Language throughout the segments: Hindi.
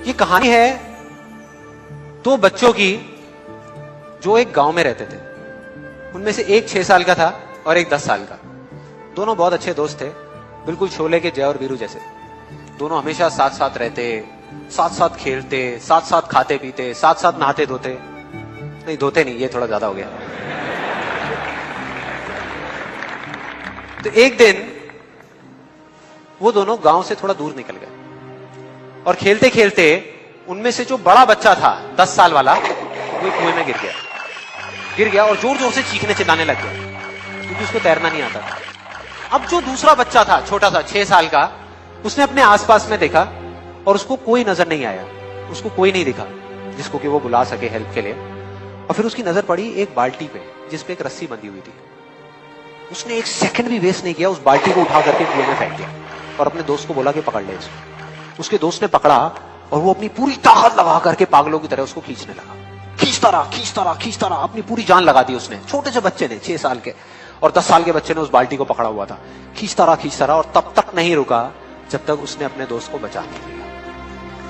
ये कहानी है दो बच्चों की जो एक गांव में रहते थे। उनमें से एक 6 साल का था और एक 10 साल का। दोनों बहुत अच्छे दोस्त थे, बिल्कुल शोले के जय और वीरू जैसे। दोनों हमेशा साथ साथ रहते, साथ साथ खेलते, साथ साथ खाते पीते, साथ साथ नहाते धोते। नहीं धोते नहीं, ये थोड़ा ज्यादा हो गया। तो एक दिन वो दोनों गांव से थोड़ा दूर निकल गए और खेलते खेलते उनमें से जो बड़ा बच्चा था 10 साल वाला, वो कुएं में गिर गया और जोर जोर से चीखने चिल्लाने लग गया क्योंकि उसको तैरना नहीं आता था। अब जो दूसरा बच्चा था छोटा सा 6 साल का, उसने अपने आसपास में देखा और उसको कोई नजर नहीं आया, उसको कोई नहीं दिखा जिसको कि वो बुला सके हेल्प के लिए। और फिर उसकी नजर पड़ी एक बाल्टी पे जिसपे एक रस्सी बंधी हुई थी। उसने एक सेकंड भी वेस्ट नहीं किया, उस बाल्टी को उठा करके कुएं में फेंक दिया और अपने दोस्त को बोला कि पकड़ ले इसको। उसके दोस्त ने पकड़ा और वो अपनी पूरी ताकत लगा करके पागलों की तरह उसको खींचने लगा। खींचता रहा, अपनी पूरी जान लगा दी उसने। छोटे से बच्चे ने, 6 साल के और 10 साल के बच्चे ने उस बाल्टी को पकड़ा हुआ था। खींचता रहा और तब तक नहीं रुका जब तक उसने अपने दोस्त को बचा नहीं लिया,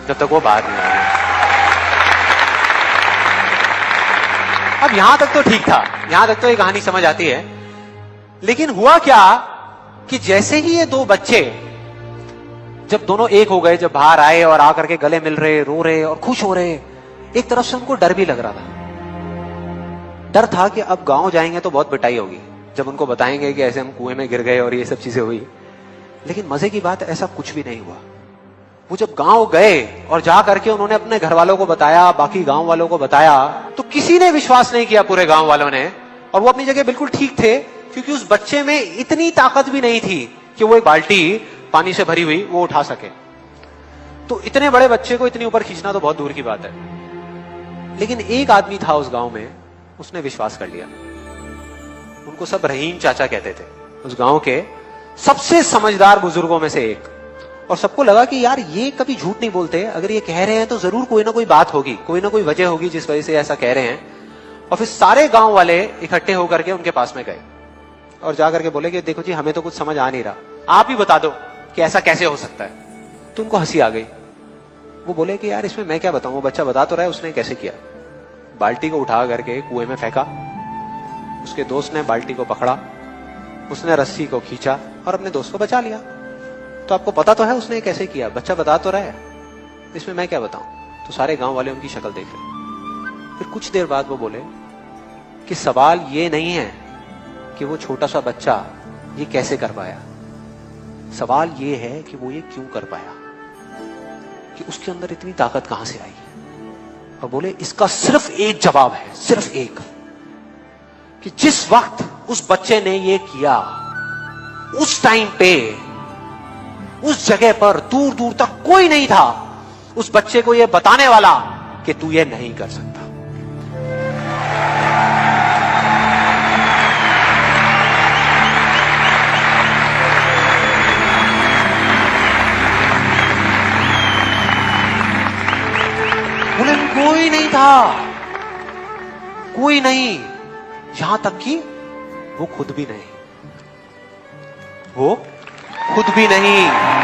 जब तक वो बाहर नहीं आया। अब यहां तक तो ठीक था, यहां तक तो ये कहानी समझ आती है। लेकिन हुआ क्या कि जैसे ही ये दो बच्चे जब दोनों एक हो गए, जब बाहर आए और आकर के गले मिल रहे, रो रहे और खुश हो रहे, एक तरफ से उनको डर भी लग रहा था। डर था कि अब गांव जाएंगे तो बहुत पिटाई होगी जब उनको बताएंगे कि ऐसे हम कुएं में गिर गए और ये सब चीजें हुई। लेकिन मजे की बात, ऐसा कुछ भी नहीं हुआ। वो जब गांव गए और जा करके उन्होंने अपने घर वालों को बताया, बाकी गांव वालों को बताया, तो किसी ने विश्वास नहीं किया, पूरे गांव वालों ने। और वो अपनी जगह बिल्कुल ठीक थे क्योंकि उस बच्चे में इतनी ताकत भी नहीं थी कि वो एक बाल्टी पानी से भरी हुई वो उठा सके। तो इतने बड़े बच्चे को इतनी ऊपर खींचना तो बहुत दूर की बात है। लेकिन एक आदमी था उस गांव में, उसने विश्वास कर लिया। उनको सब रहीम चाचा कहते थे, उस गांव के सबसे समझदार बुजुर्गों में से एक। और सबको लगा कि यार ये कभी झूठ नहीं बोलते, अगर ये कह रहे हैं तो जरूर कोई ना कोई बात होगी, कोई ना कोई वजह होगी जिस वजह से ऐसा कह रहे हैं। और फिर सारे गांव वाले इकट्ठे होकर के उनके पास में गए और जाकर के बोले कि देखो जी, हमें तो कुछ समझ आ नहीं रहा, आप ही बता दो कि ऐसा कैसे हो सकता है। तो उनको हंसी आ गई। वो बोले कि यार इसमें मैं क्या बताऊं, वो बच्चा बता तो रहा है उसने कैसे किया। बाल्टी को उठा करके कुएं में फेंका, उसके दोस्त ने बाल्टी को पकड़ा, उसने रस्सी को खींचा और अपने दोस्त को बचा लिया। तो आपको पता तो है उसने कैसे किया, बच्चा बता तो रहा है, इसमें मैं क्या बताऊं। तो सारे गांव वाले उनकी शक्ल देख रहे। फिर कुछ देर बाद वो बोले कि सवाल ये नहीं है कि वो छोटा सा बच्चा ये कैसे कर पाया, सवाल ये है कि वो ये क्यों कर पाया, कि उसके अंदर इतनी ताकत कहां से आई। और बोले इसका सिर्फ एक जवाब है, सिर्फ एक, कि जिस वक्त उस बच्चे ने ये किया, उस टाइम पे उस जगह पर दूर दूर तक कोई नहीं था उस बच्चे को ये बताने वाला कि तू ये नहीं कर सकता। बोले कोई नहीं था, कोई नहीं, यहां तक कि वो खुद भी नहीं, वो खुद भी नहीं।